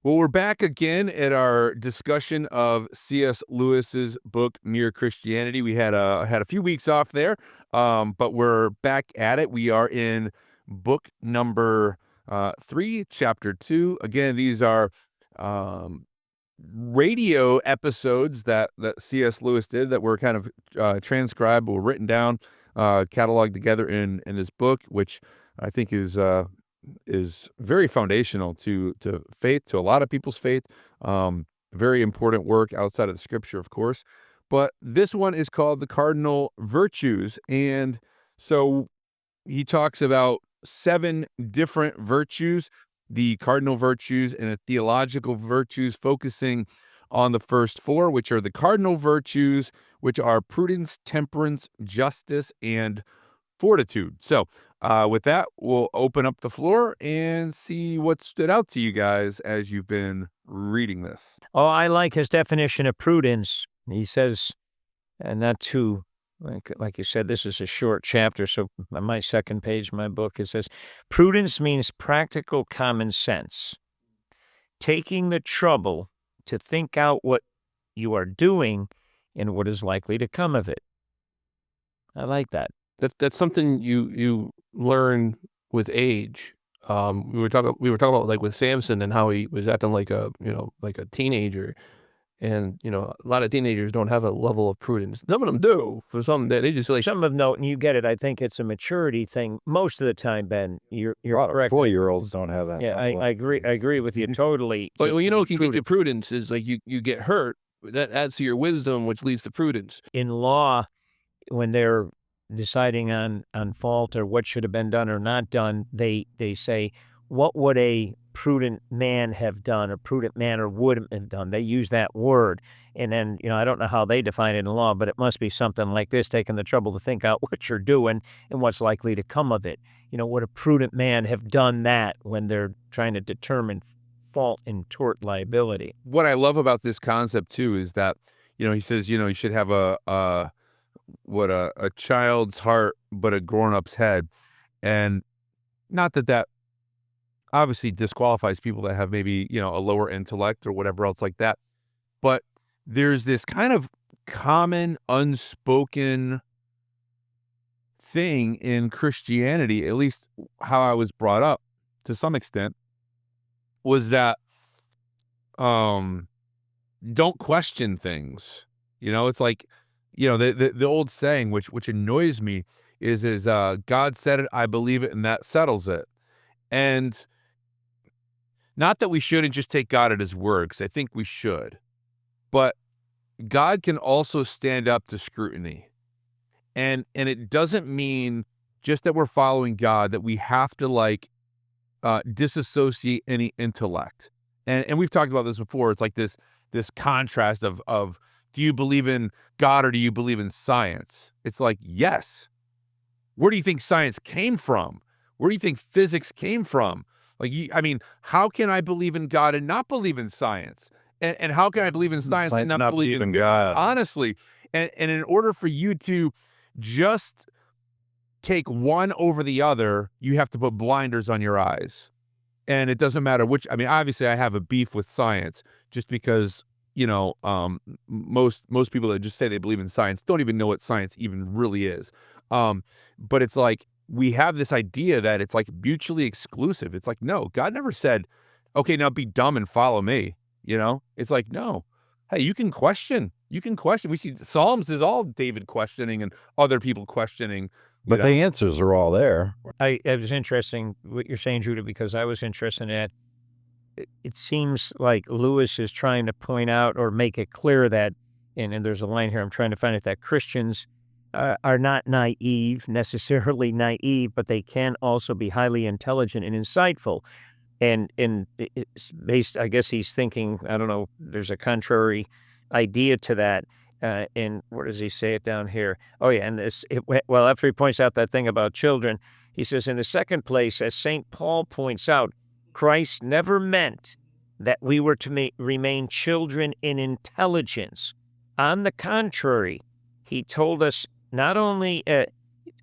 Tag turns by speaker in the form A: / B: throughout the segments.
A: Well, we're back again at our discussion of C.S. Lewis's book Mere Christianity. We had a few weeks off there, but we're back at it. We are in book number 3, chapter 2. Again, these are radio episodes that C.S. Lewis did that were kind of transcribed or written down, cataloged together in this book, which I think is very foundational to faith, to a lot of people's faith. Very important work outside of the scripture, of course. But this one is called the Cardinal Virtues. And so he talks about 7 different virtues, the cardinal virtues and the theological virtues, focusing on the first 4, which are the cardinal virtues, which are prudence, temperance, justice, and fortitude. So with that, we'll open up the floor and see what stood out to you guys as you've been reading this.
B: Oh, I like his definition of prudence. He says, and not too, like you said, this is a short chapter. So on my second page of my book, it says, prudence means practical common sense, taking the trouble to think out what you are doing and what is likely to come of it. I like that.
C: That's something you learn with age. We were talking about like with Samson and how he was acting like a teenager, and a lot of teenagers don't have a level of prudence. Some of them do. For some, they just like
B: Some of note, and you get it. I think it's a maturity thing most of the time. Ben, you're correct.
D: 4-year-olds don't have that.
B: Yeah, I agree. I agree with you totally.
C: But what can get you prudence is like you get hurt. That adds to your wisdom, which leads to prudence.
B: In law, when they're deciding on fault or what should have been done or not done, they say, what would a prudent man have done, or prudent man or would have done? They use that word. And then, I don't know how they define it in law, but it must be something like this, taking the trouble to think out what you're doing and what's likely to come of it. Would a prudent man have done that when they're trying to determine fault and tort liability?
A: What I love about this concept too is that, he says, you should have a child's heart, but a grown-up's head. And not that obviously disqualifies people that have maybe, a lower intellect or whatever else like that. But there's this kind of common unspoken thing in Christianity, at least how I was brought up to some extent, was that don't question things. It's like, the old saying, which annoys me, is God said it, I believe it, and that settles it. And not that we shouldn't just take God at his word, because I think we should. But God can also stand up to scrutiny. And it doesn't mean just that we're following God, that we have to disassociate any intellect. And we've talked about this before. It's like this contrast of do you believe in God or do you believe in science? It's like, yes. Where do you think science came from? Where do you think physics came from? How can I believe in God and not believe in science? And how can I believe in science and not believe in God? Honestly. And in order for you to just take one over the other, you have to put blinders on your eyes. And it doesn't matter which. Obviously, I have a beef with science just because, most people that just say they believe in science don't even know what science even really is. But it's like, we have this idea that it's like mutually exclusive. It's like, no, God never said, okay, now be dumb and follow me. It's like, no, hey, you can question. We see the Psalms is all David questioning and other people questioning.
D: But the answers are all there.
B: It was interesting what you're saying, Judah, because I was interested in that. It seems like Lewis is trying to point out or make it clear that, and there's a line here I'm trying to find it, that Christians are not necessarily naive, but they can also be highly intelligent and insightful. And it's based, I guess he's thinking, I don't know, there's a contrary idea to that. And where does he say it down here? Oh, yeah, and after he points out that thing about children, he says, in the second place, as St. Paul points out, Christ never meant that we were to remain children in intelligence. On the contrary, he told us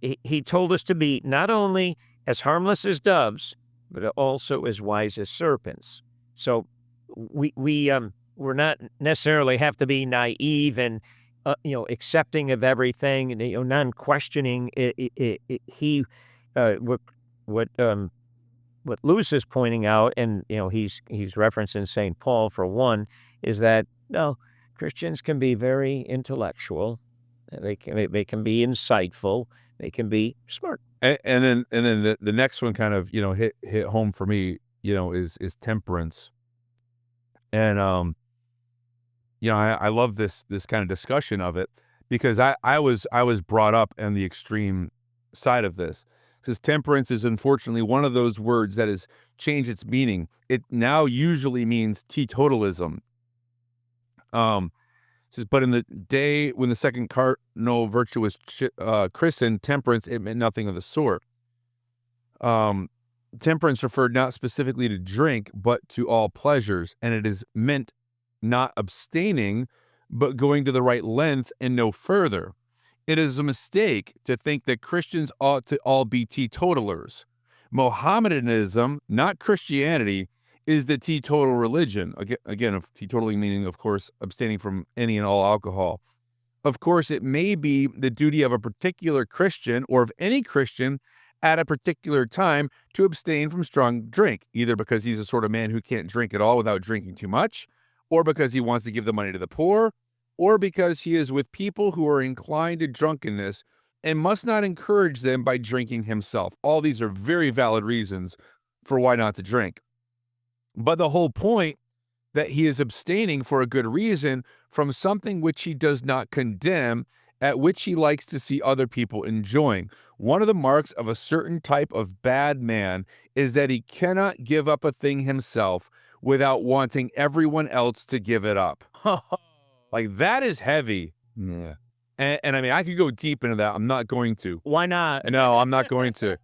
B: he told us to be not only as harmless as doves, but also as wise as serpents. So we're not necessarily have to be naive and accepting of everything and non-questioning. He what what Lewis is pointing out, and he's referencing St. Paul for one, is that no, Christians can be very intellectual, they can be insightful, they can be smart.
A: And then the next one kind of hit home for me, is temperance. And I love this kind of discussion of it, because I was brought up on the extreme side of this, because temperance is unfortunately one of those words that has changed its meaning. It now usually means teetotalism. Says, but in the day when the second cardinal virtue was christened temperance, it meant nothing of the sort. Temperance referred not specifically to drink, but to all pleasures, and it is meant not abstaining, but going to the right length and no further. It is a mistake to think that Christians ought to all be teetotalers. Mohammedanism, not Christianity, is the teetotal religion. Again, of teetotaling meaning, of course, abstaining from any and all alcohol. Of course, it may be the duty of a particular Christian, or of any Christian at a particular time, to abstain from strong drink, either because he's a sort of man who can't drink at all without drinking too much, or because he wants to give the money to the poor, or because he is with people who are inclined to drunkenness and must not encourage them by drinking himself. All these are very valid reasons for why not to drink. But the whole point that he is abstaining for a good reason from something which he does not condemn, at which he likes to see other people enjoying. One of the marks of a certain type of bad man is that he cannot give up a thing himself without wanting everyone else to give it up. Like, that is heavy.
D: Yeah.
A: And I mean, I could go deep into that. I'm not going to.
B: Why not?
A: No, I'm not going to.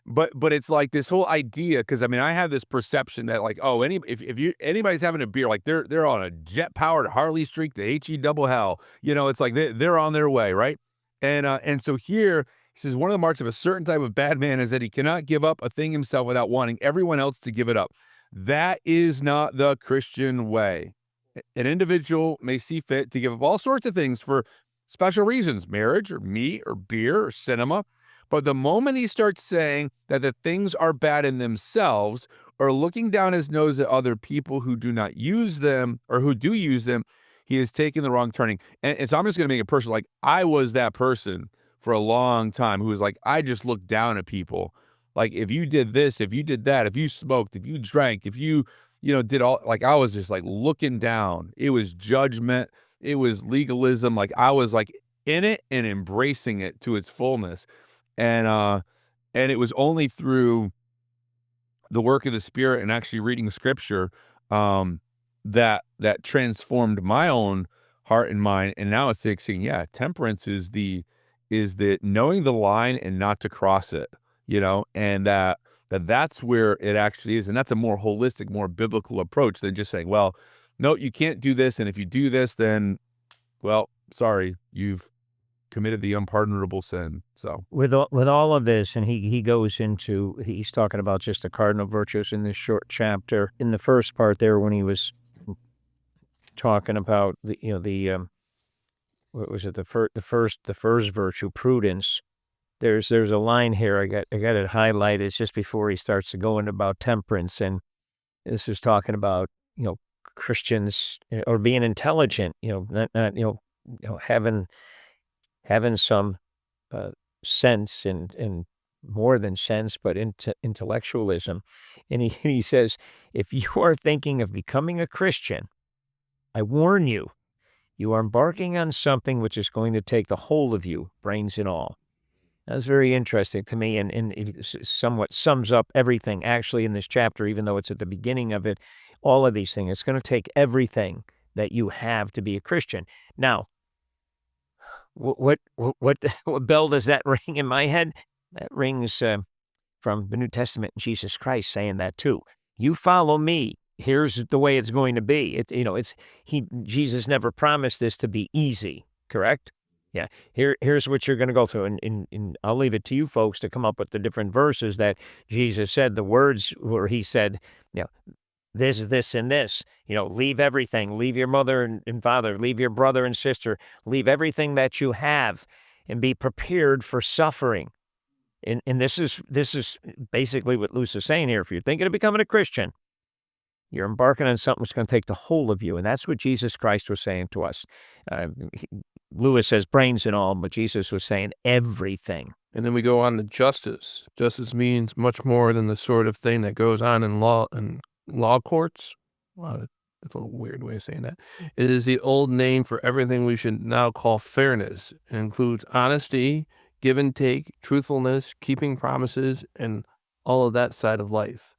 A: But it's like this whole idea, because I mean, I have this perception that, like, oh, if anybody's having a beer, like they're on a jet powered Harley streak to HE double hell, it's like they're on their way, right? And so here he says, one of the marks of a certain type of bad man is that he cannot give up a thing himself without wanting everyone else to give it up. That is not the Christian way. An individual may see fit to give up all sorts of things for special reasons, marriage or meat or beer or cinema. But the moment he starts saying that the things are bad in themselves, or looking down his nose at other people who do not use them or who do use them, he is taking the wrong turning. And so I'm just going to make it personal. Like, I was that person for a long time who was like, I just looked down at people. Like, if you did this, if you did that, if you smoked, if you drank, if you, did all, like, I was just like looking down. It was judgment. It was legalism. Like, I was like in it and embracing it to its fullness. And it was only through the work of the Spirit and actually reading Scripture that transformed my own heart and mind. And now it's saying, yeah, temperance is the knowing the line and not to cross it, and that's where it actually is. And that's a more holistic, more biblical approach than just saying, well, no, you can't do this, and if you do this, then, well, sorry, you've committed the unpardonable sin. So
B: with all of this, and he's talking about just the cardinal virtues in this short chapter. In the first part there, when he was talking about what was it, the first virtue, prudence. There's a line here I got it highlighted. It's just before he starts to go into about temperance, and this is talking about Christians or being intelligent, not having some sense and more than sense, but intellectualism. And he says, if you are thinking of becoming a Christian, I warn you, you are embarking on something which is going to take the whole of you, brains and all. That's very interesting to me, and it somewhat sums up everything actually in this chapter, even though it's at the beginning of it. All of these things, it's going to take everything that you have to be a Christian. Now, what bell does that ring in my head? That rings from the New Testament, Jesus Christ saying that too. You follow me. Here's the way it's going to be. Jesus never promised this to be easy, correct? Yeah. Here's what you're going to go through, and I'll leave it to you folks to come up with the different verses that Jesus said, the words where he said, this, and this. Leave everything. Leave your mother and father. Leave your brother and sister. Leave everything that you have and be prepared for suffering. And this is basically what Lewis is saying here. If you're thinking of becoming a Christian, you're embarking on something that's going to take the whole of you. And that's what Jesus Christ was saying to us. Lewis says brains and all, but Jesus was saying everything.
C: And then we go on to justice. Justice means much more than the sort of thing that goes on in law courts. Wow, that's a little weird way of saying that. It is the old name for everything we should now call fairness. It includes honesty, give and take, truthfulness, keeping promises, and all of that side of life.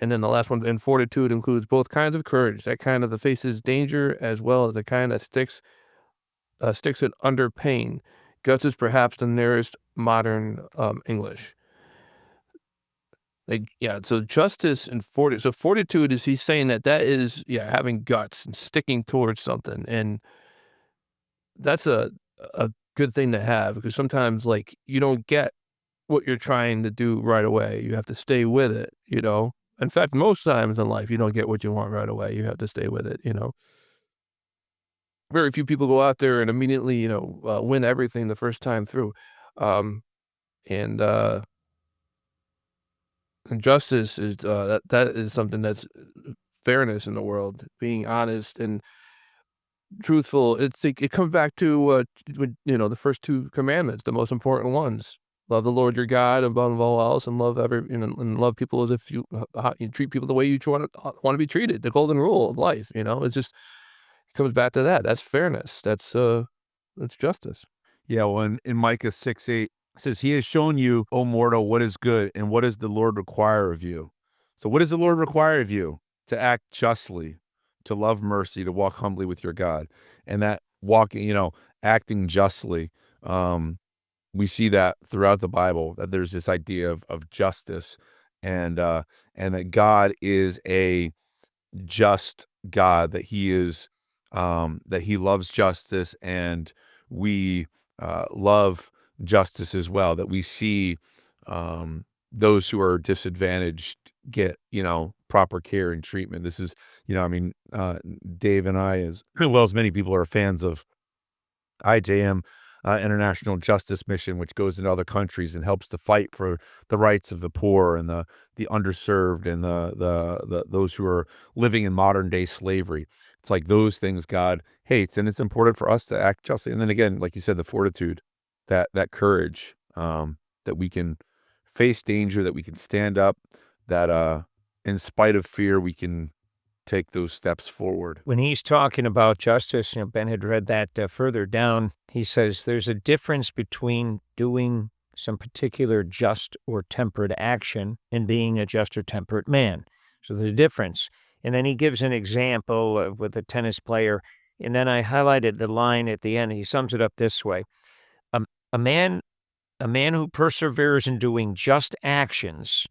C: And then the last one, and fortitude, includes both kinds of courage, that kind that faces danger, as well as the kind that sticks it under pain. Justice, perhaps the nearest modern English. So justice and fortitude. So fortitude is, he's saying that is, having guts and sticking towards something. And that's a good thing to have, because sometimes, like, you don't get what you're trying to do right away. You have to stay with it, In fact, most times in life, you don't get what you want right away. You have to stay with it, Very few people go out there and immediately, win everything the first time through. And justice is, that is something that's fairness in the world, being honest and truthful. It comes back to, the first two commandments, the most important ones. Love the Lord your God above all else, and love and love people as if you treat people the way you want to be treated. The golden rule of life, It comes back to that. That's fairness. That's justice.
A: Yeah, well, in Micah 6:8, it says, "He has shown you, O mortal, what is good, and what does the Lord require of you?" So what does the Lord require of you? To act justly, to love mercy, to walk humbly with your God. And that acting justly, we see that throughout the Bible, that there's this idea of justice, and that God is a just God, that he is, that he loves justice, and we love justice as well, that we see those who are disadvantaged get, proper care and treatment. This is, Dave and I, as well as many people, are fans of IJM, International Justice Mission, which goes into other countries and helps to fight for the rights of the poor and the underserved and the those who are living in modern day slavery. It's like those things God hates, and it's important for us to act justly. And then again, like you said, the fortitude, that courage, that we can face danger, that we can stand up, that in spite of fear, we can take those steps forward.
B: When he's talking about justice, Ben had read that further down. He says there's a difference between doing some particular just or temperate action and being a just or temperate man. So there's a difference. And then he gives an example with a tennis player. And then I highlighted the line at the end. He sums it up this way. A man who perseveres in doing just actions,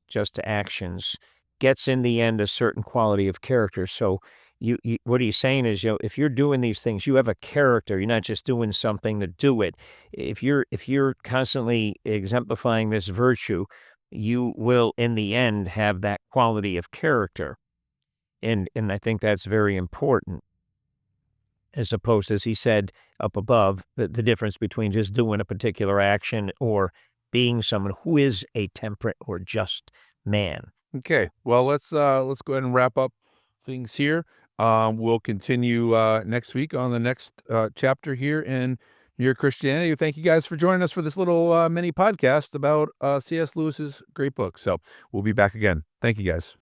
B: just actions, gets in the end a certain quality of character. So you what he's saying is, if you're doing these things, you have a character. You're not just doing something to do it. If you're constantly exemplifying this virtue, you will in the end have that quality of character. And I think that's very important, as opposed, as he said up above, the difference between just doing a particular action or being someone who is a temperate or just man.
A: Okay, well, let's go ahead and wrap up things here. We'll continue next week on the next chapter here in Your Christianity. Thank you guys for joining us for this little mini podcast about C.S. Lewis's great book. So we'll be back again. Thank you, guys.